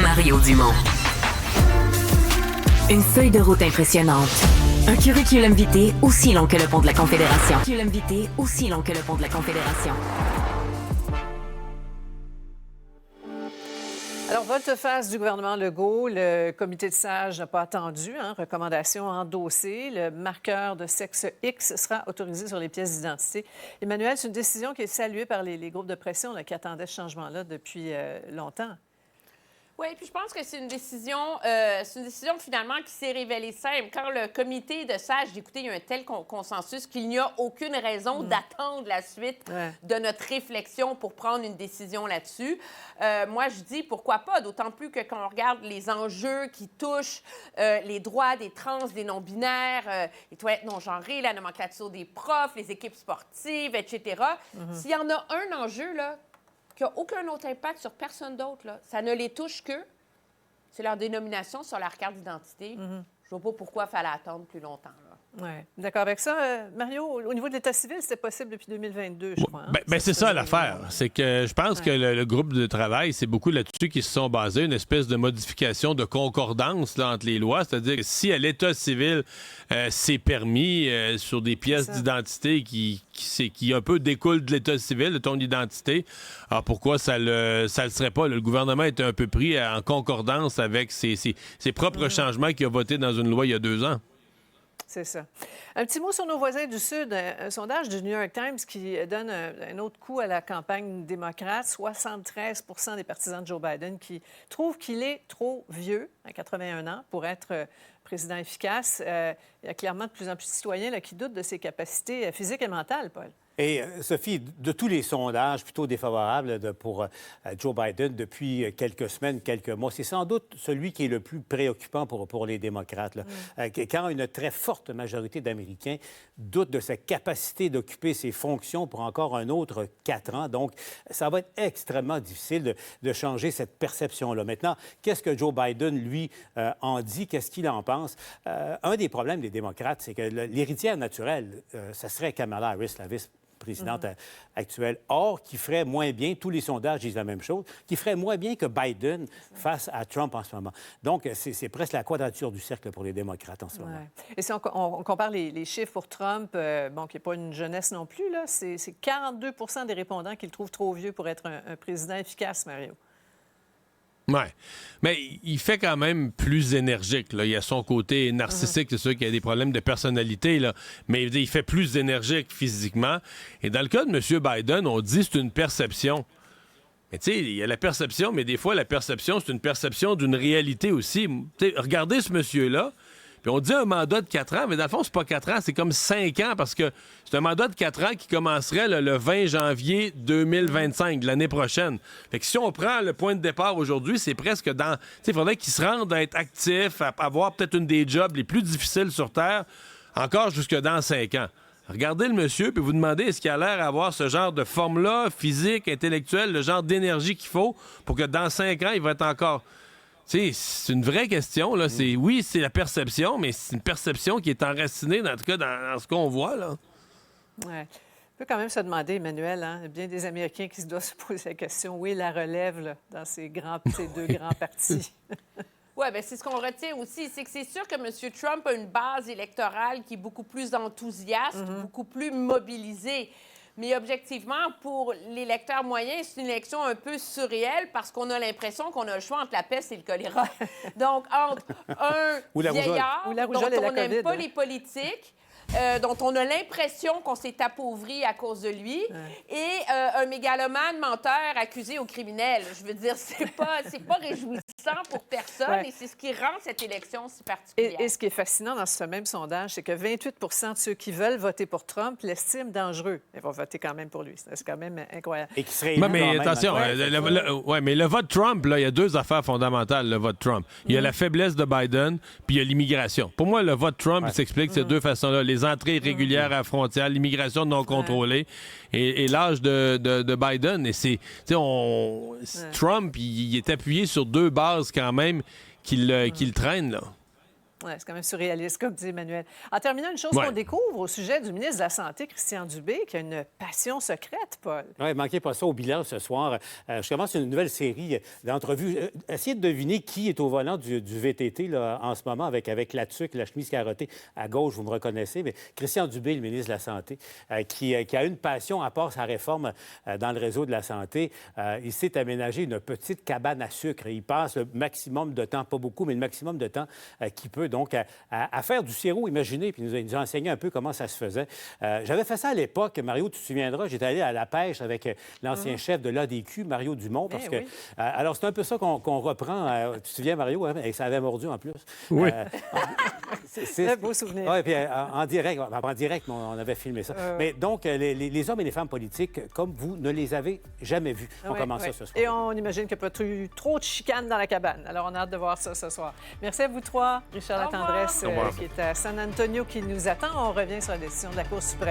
Mario Dumont. Une feuille de route impressionnante. Un curriculum vitae aussi long que le pont de la Confédération. Alors, volte-face du gouvernement Legault, le comité de sages n'a pas attendu. Recommandation endossée. Le marqueur de sexe X sera autorisé sur les pièces d'identité. Emmanuel, c'est une décision qui est saluée par les groupes de pression qui attendaient ce changement-là depuis longtemps. Oui, puis je pense que c'est une décision finalement qui s'est révélée simple. Quand le comité de sages, écoutez, il y a un tel consensus qu'il n'y a aucune raison d'attendre la suite de notre réflexion pour prendre une décision là-dessus. Moi, je dis pourquoi pas, d'autant plus que quand on regarde les enjeux qui touchent les droits des trans, des non-binaires, les toilettes non-genrées, la nomenclature des profs, les équipes sportives, etc. S'il y en a un enjeu, là, qui n'a aucun autre impact sur personne d'autre, là, ça ne les touche que, c'est leur dénomination sur leur carte d'identité. Je ne vois pas pourquoi il fallait attendre plus longtemps. Oui, d'accord avec ça. Mario, au niveau de l'État civil, c'était possible depuis 2022, je crois. C'est ça l'affaire. C'est que je pense que le groupe de travail, c'est beaucoup là-dessus qu'ils se sont basés, une espèce de modification de concordance là, entre les lois. C'est-à-dire que si à l'État civil, c'est permis sur des pièces d'identité qui un peu découlent de l'État civil, de ton identité, alors pourquoi ça le serait pas? Là, le gouvernement était un peu pris en concordance avec ses propres changements qu'il a votés dans une loi il y a 2 ans. C'est ça. Un petit mot sur nos voisins du Sud. Un sondage du New York Times qui donne un autre coup à la campagne démocrate. 73 des partisans de Joe Biden qui trouvent qu'il est trop vieux, à 81 ans, pour être président efficace. Il y a clairement de plus en plus de citoyens là, qui doutent de ses capacités physiques et mentales, Paul. Et Sophie, de tous les sondages plutôt défavorables pour Joe Biden depuis quelques semaines, quelques mois, c'est sans doute celui qui est le plus préoccupant pour les démocrates. Là. Quand une très forte majorité d'Américains doutent de sa capacité d'occuper ses fonctions pour encore un autre 4 ans. Donc, ça va être extrêmement difficile de changer cette perception-là. Maintenant, qu'est-ce que Joe Biden, lui, en dit? Qu'est-ce qu'il en pense? Un des problèmes des démocrates, c'est que l'héritière naturelle, ça serait Kamala Harris, la vice-présidente actuelle. Or, qui ferait moins bien, tous les sondages disent la même chose, qui ferait moins bien que Biden face à Trump en ce moment. Donc, c'est presque la quadrature du cercle pour les démocrates en ce moment. Et si on compare les chiffres pour Trump, qui n'est pas une jeunesse non plus, là, c'est 42 des répondants qui le trouvent trop vieux pour être un président efficace, Mario. Oui. Mais il fait quand même plus énergique. Là. Il a son côté narcissique, c'est sûr qu'il y a des problèmes de personnalité, là. Mais il fait plus énergique physiquement. Et dans le cas de M. Biden, on dit que c'est une perception. Mais tu sais, il y a la perception, mais des fois, la perception, c'est une perception d'une réalité aussi. T'sais, regardez ce monsieur-là, puis on dit un mandat de 4 ans, mais dans le fond, c'est pas 4 ans, c'est comme 5 ans, parce que c'est un mandat de 4 ans qui commencerait le 20 janvier 2025, de l'année prochaine. Fait que si on prend le point de départ aujourd'hui, c'est presque dans... Tu sais, il faudrait qu'il se rende à être actif, à avoir peut-être une des jobs les plus difficiles sur Terre, encore jusque dans 5 ans. Regardez le monsieur, puis vous demandez est-ce qu'il a l'air d'avoir ce genre de forme-là, physique, intellectuelle, le genre d'énergie qu'il faut pour que dans 5 ans, il va être encore... Tu sais, c'est une vraie question, là. Oui, c'est la perception, mais c'est une perception qui est enracinée, en tout cas, dans ce qu'on voit, là. Oui. On peut quand même se demander, Emmanuel, il y a bien des Américains qui se doivent se poser la question, où est la relève, là, dans ces deux grands partis? Oui, bien, c'est ce qu'on retient aussi. C'est que c'est sûr que M. Trump a une base électorale qui est beaucoup plus enthousiaste, beaucoup plus mobilisée. Mais objectivement, pour l'électeur moyen, c'est une élection un peu surréelle parce qu'on a l'impression qu'on a le choix entre la peste et le choléra. Donc, entre un vieillard dont on n'aime pas les politiques, dont on a l'impression qu'on s'est appauvri à cause de lui, et un mégalomane menteur accusé au criminel. Je veux dire, c'est pas réjouissant pour personne, et c'est ce qui rend cette élection si particulière. Et ce qui est fascinant dans ce même sondage, c'est que 28 de ceux qui veulent voter pour Trump l'estiment dangereux. Ils vont voter quand même pour lui. C'est quand même incroyable. Et qui serait mais attention, mais le vote Trump, là, il y a 2 affaires fondamentales, le vote Trump. Il y a la faiblesse de Biden, puis il y a l'immigration. Pour moi, le vote Trump, il s'explique de ces 2 façons-là. Les entrées irrégulières à la frontière, l'immigration non contrôlée et l'âge de Biden. Et c'est, Trump, il est appuyé sur 2 bases quand même qu'il traîne, là. Ouais, c'est quand même surréaliste, comme dit Emmanuel. En terminant, une chose Ouais. qu'on découvre au sujet du ministre de la Santé, Christian Dubé, qui a une passion secrète, Paul. Oui, manquez pas ça au bilan ce soir. Je commence une nouvelle série d'entrevues. Essayez de deviner qui est au volant du VTT là, en ce moment avec la tuque, la chemise carottée. À gauche, vous me reconnaissez, mais Christian Dubé, le ministre de la Santé, qui a une passion, à part sa réforme dans le réseau de la santé. Il s'est aménagé une petite cabane à sucre. Il passe le maximum de temps, pas beaucoup, mais le maximum de temps qu'il peut, donc, à faire du sirop, imaginez, puis il nous a enseigné un peu comment ça se faisait. J'avais fait ça à l'époque. Mario, tu te souviendras, j'étais allé à la pêche avec l'ancien chef de l'ADQ, Mario Dumont, parce que... oui. alors, c'est un peu ça qu'on reprend. Tu te souviens, Mario, hein? Et ça avait mordu en plus. Oui. Très beau souvenir. Oui, puis en direct, mais on avait filmé ça. Mais donc, les hommes et les femmes politiques, comme vous, ne les avez jamais vus. On Ouais, commence ouais. ça ce soir. Et on imagine qu'il n'y a pas eu trop de chicanes dans la cabane. Alors, on a hâte de voir ça ce soir. Merci à vous trois. Richard Au revoir. Latendresse, Au revoir. qui est à San Antonio, qui nous attend. On revient sur la décision de la Cour suprême.